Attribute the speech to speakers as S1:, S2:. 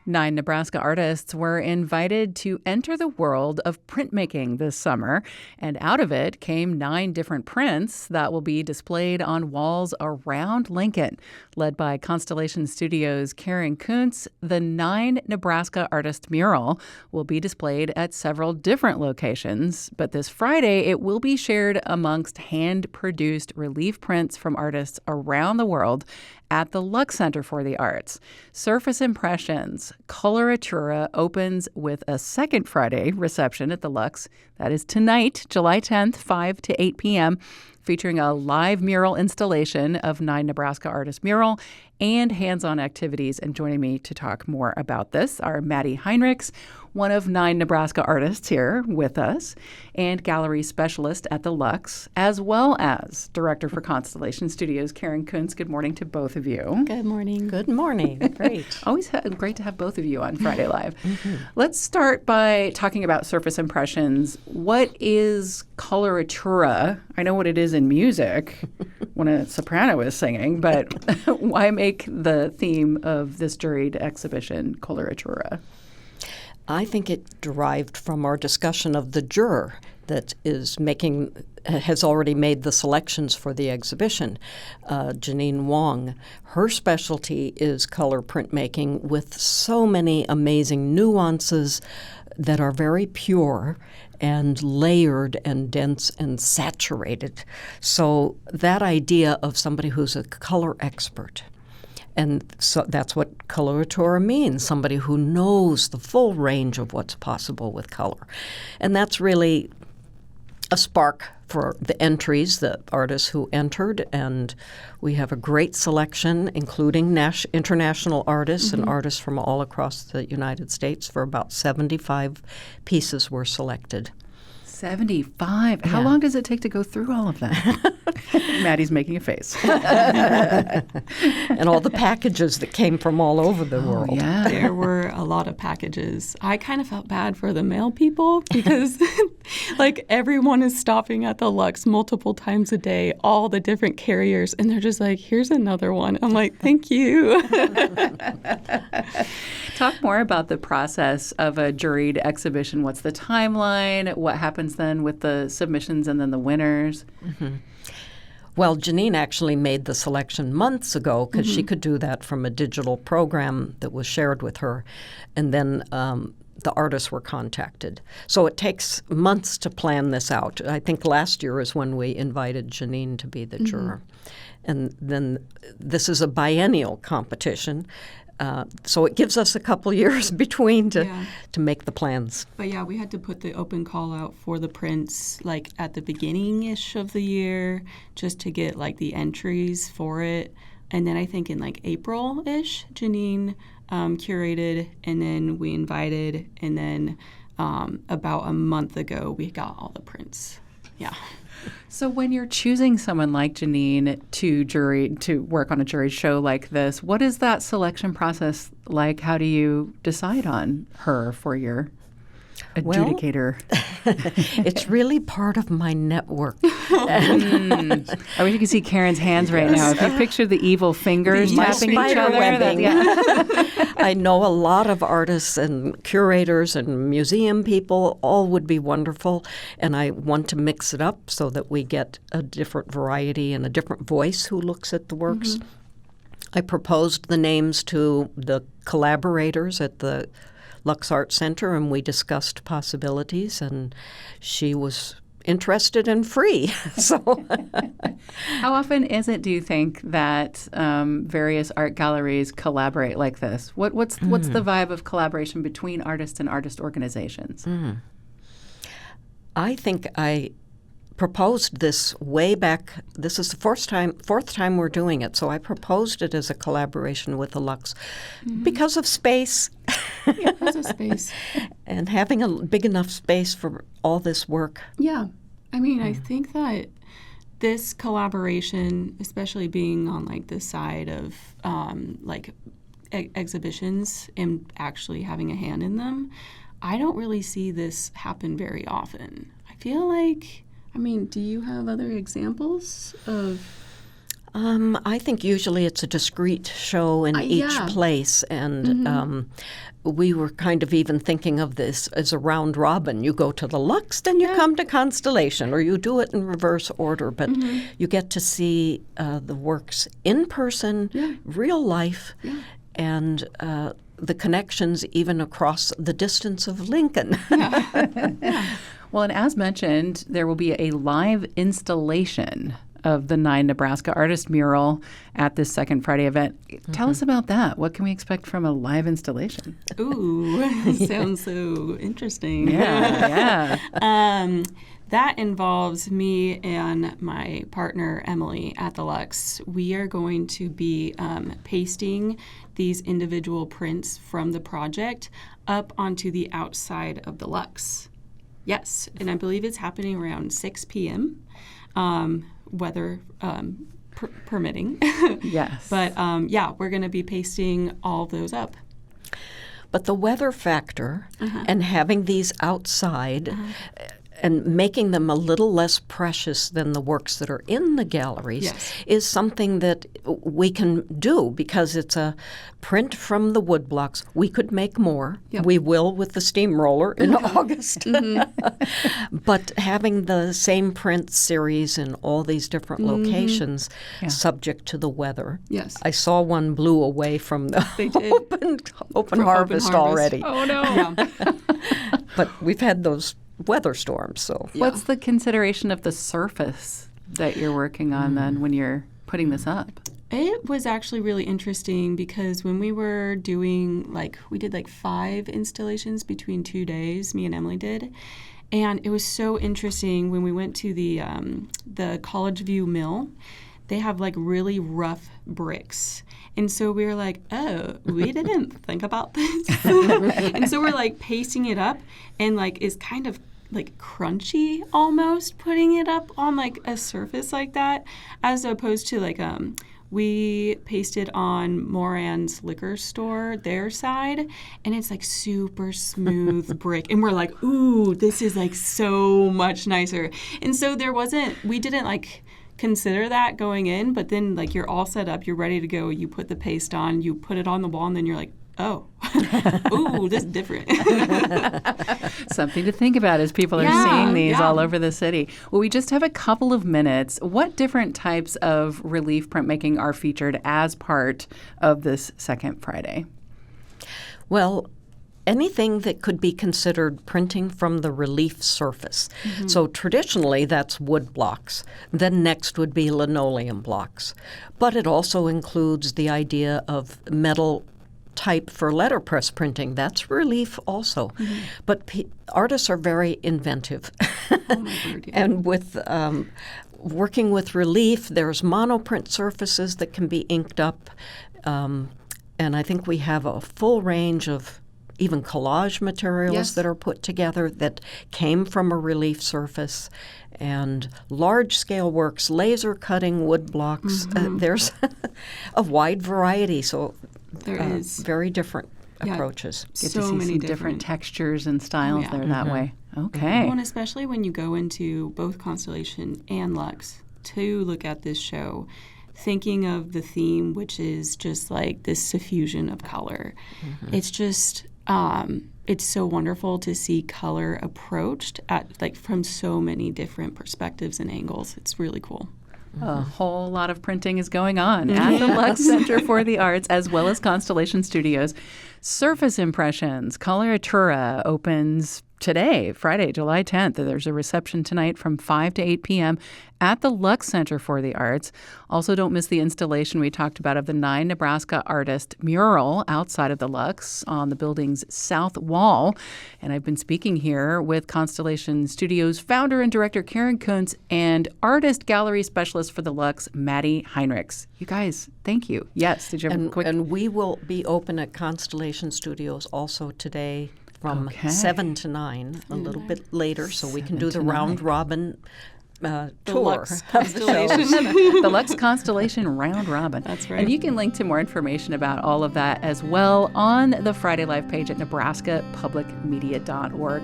S1: 9 Nebraska artists were invited to enter the world of printmaking this summer, and out of it came 9 different prints that will be displayed on walls around Lincoln. Led by Constellation Studios' Karen Kuntz, the 9 Nebraska artist mural will be displayed at several different locations, but this Friday it will be shared amongst hand-produced relief prints from artists around the world at the Lux Center for the Arts. Surface Impressions Coloratura opens with a second Friday reception at the Lux. That is tonight, July 10th, 5 to 8 p.m., featuring a live mural installation of 9 Nebraska artist mural and hands-on activities. And joining me to talk more about this are Maddie Heinrichs, one of 9 Nebraska artists here with us, and gallery specialist at the Lux, as well as director for Constellation Studios, Karen Kuntz. Good morning to both of you.
S2: Good morning.
S3: Good morning. Great.
S1: Always great to have both of you on Friday Live. Let's start by talking about Surface Impressions. What is coloratura? I know what it is in music when a soprano is singing, but why make the theme of this juried exhibition coloratura?
S3: I think it derived from our discussion of the juror that has already made the selections for the exhibition, Janine Wong. Her specialty is color printmaking with so many amazing nuances that are very pure and layered and dense and saturated. So that idea of somebody who's a color expert, and so that's what coloratura means, somebody who knows the full range of what's possible with color. And that's really a spark for the entries, the artists who entered, and we have a great selection, including international artists and artists from all across the United States. For about 75 pieces were selected.
S1: 75. How long does it take to go through all of that? Maddie's making a face.
S3: And all the packages that came from all over the world.
S1: Yeah.
S2: There were a lot of packages. I kind of felt bad for the mail people because like everyone is stopping at the Lux multiple times a day, all the different carriers, and they're just like, here's another one. I'm like, thank you.
S1: Talk more about the process of a juried exhibition. What's the timeline? What happens then with the submissions and then the winners?
S3: Well, Janine actually made the selection months ago because she could do that from a digital program that was shared with her. And then the artists were contacted. So it takes months to plan this out. I think last year is when we invited Janine to be the juror. And then this is a biennial competition. So it gives us a couple years between to make the plans.
S2: But yeah, we had to put the open call out for the prints like at the beginning-ish of the year just to get like the entries for it. And then I think in like April-ish, Janine curated, and then we invited, and then about a month ago we got all the prints. Yeah.
S1: So when you're choosing someone like Janine to work on a jury show like this, what is that selection process like? How do you decide on her for your adjudicator?
S3: It's really part of my network.
S1: I wish you could see Karen's hands right now. If you picture the evil fingers tapping each other.
S3: I know a lot of artists and curators and museum people. All would be wonderful. And I want to mix it up so that we get a different variety and a different voice who looks at the works. I proposed the names to the collaborators at the Lux Art Center, and we discussed possibilities, and she was interested and free. So,
S1: how often is it, do you think, that various art galleries collaborate like this? What's the vibe of collaboration between artists and artist organizations?
S3: I think I proposed this way back. This is the fourth time we're doing it. So I proposed it as a collaboration with the Lux because of space.
S2: Yeah, because of space.
S3: And having a big enough space for all this work.
S2: Yeah. I mean, I think that this collaboration, especially being on like the side of exhibitions and actually having a hand in them, I don't really see this happen very often. I feel like, I mean, do you have other examples of
S3: I think usually it's a discrete show in each
S2: yeah.
S3: place, and we were kind of even thinking of this as a round robin. You go to the Lux, then you come to Constellation, or you do it in reverse order, but you get to see the works in person, real life, and the connections even across the distance of Lincoln.
S1: Well, and as mentioned, there will be a live installation of the 9 Nebraska Artist mural at this Second Friday event. Tell us about that. What can we expect from a live installation?
S2: Ooh, sounds so interesting.
S1: Yeah.
S2: That involves me and my partner, Emily, at the Lux. We are going to be pasting these individual prints from the project up onto the outside of the Lux. Yes, and I believe it's happening around 6 p.m., weather permitting.
S1: Yes.
S2: But we're going to be pasting all those up.
S3: But the weather factor and having these outside and making them a little less precious than the works that are in the galleries is something that we can do because it's a print from the woodblocks. We could make more. Yep. We will with the steamroller in August. But having the same print series in all these different locations subject to the weather.
S2: Yes.
S3: I saw one blew away from the open harvest already.
S2: Oh, no.
S3: But we've had those weather storms. So
S1: what's the consideration of the surface that you're working on then when you're putting this up?
S2: It was actually really interesting because when we were doing, we did 5 installations between 2 days, me and Emily did. And it was so interesting when we went to the College View Mill. They have really rough bricks. And so we were like, oh, we didn't think about this. And so we're pasting it up and it's kind of crunchy almost putting it up on a surface like that, as opposed to we pasted on Moran's liquor store, their side, and it's super smooth brick. And we're like, ooh, this is so much nicer. And so we didn't consider that going in, but then you're all set up, you're ready to go, you put the paste on, you put it on the wall, and then you're like, oh, ooh, this is different.
S1: Something to think about as people are seeing these all over the city. Well, we just have a couple of minutes. What different types of relief printmaking are featured as part of this Second Friday?
S3: Well, anything that could be considered printing from the relief surface. So traditionally, that's wood blocks. Then next would be linoleum blocks. But it also includes the idea of metal type for letterpress printing. That's relief also. But artists are very inventive.
S2: Oh my word, yeah.
S3: And with working with relief, there's monoprint surfaces that can be inked up. And I think we have a full range of even collage materials that are put together that came from a relief surface, and large-scale works, laser cutting wood blocks. There's a wide variety, so
S2: there is
S3: very different approaches.
S1: Get
S2: so
S1: to see
S2: many
S1: some different textures and styles there that way. Okay.
S2: Well, and especially when you go into both Constellation and Lux to look at this show, thinking of the theme, which is just this suffusion of color. It's just it's so wonderful to see color approached at from so many different perspectives and angles. It's really cool.
S1: A whole lot of printing is going on at the Lux Center for the Arts, as well as Constellation Studios. Surface Impressions, Coloratura opens today, Friday, July 10th. There's a reception tonight from 5 to 8 p.m. at the Lux Center for the Arts. Also, don't miss the installation we talked about of the 9 Nebraska Artist mural outside of the Lux on the building's south wall. And I've been speaking here with Constellation Studios founder and director Karen Kuntz and artist gallery specialist for the Lux, Maddie Heinrichs. You guys, thank you. Yes, did you have a quick...
S3: And we will be open at Constellation Studios also today from 7 to 9, a little bit later, so we can do the round-robin tour.
S2: Lux Constellation.
S1: The Lux Constellation Round Robin.
S2: That's right.
S1: And you can link to more information about all of that as well on the Friday Live page at nebraskapublicmedia.org.